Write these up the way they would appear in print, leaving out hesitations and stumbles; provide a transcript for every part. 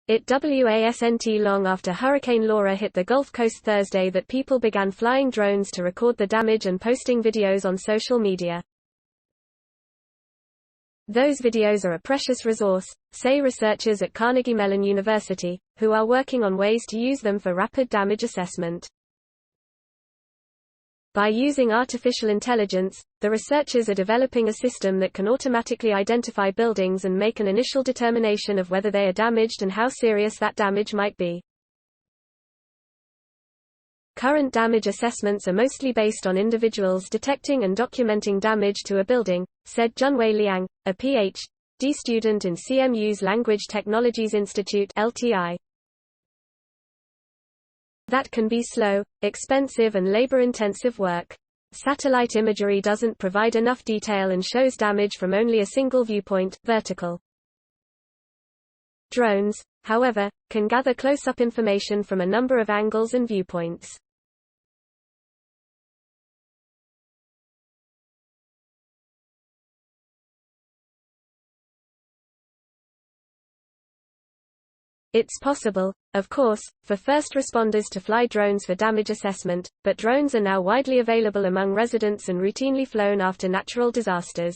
It wasn't long after Hurricane Laura hit the Gulf Coast Thursday that people began flying drones to record the damage and posting videos on social media. Those videos are a precious resource, say researchers at Carnegie Mellon University, who are working on ways to use them for rapid damage assessment. By using artificial intelligence, the researchers are developing a system that can automatically identify buildings and make an initial determination of whether they are damaged and how serious that damage might be. Current damage assessments are mostly based on individuals detecting and documenting damage to a building, said Junwei Liang, a Ph.D. student in CMU's Language Technologies Institute (LTI). That can be slow, expensive and labor-intensive work. Satellite imagery doesn't provide enough detail and shows damage from only a single viewpoint, vertical. Drones, however, can gather close-up information from a number of angles and viewpoints. It's possible, of course, for first responders to fly drones for damage assessment, but drones are now widely available among residents and routinely flown after natural disasters.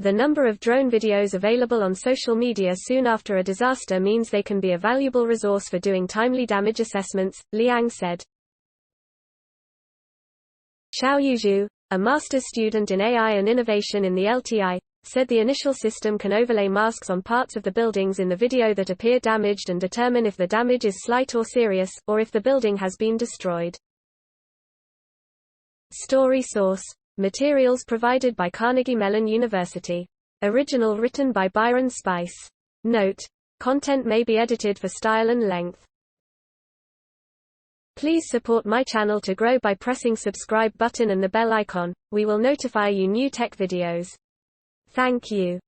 The number of drone videos available on social media soon after a disaster means they can be a valuable resource for doing timely damage assessments, Liang said. Xiaoyu Zhu, a master's student in AI and innovation in the LTI, said the initial system can overlay masks on parts of the buildings in the video that appear damaged and determine if the damage is slight or serious, or if the building has been destroyed. Story source: materials provided by Carnegie Mellon University. Original written by Byron Spice. Note: content may be edited for style and length. Please support my channel to grow by pressing subscribe button and the bell icon. We will notify you new tech videos. Thank you.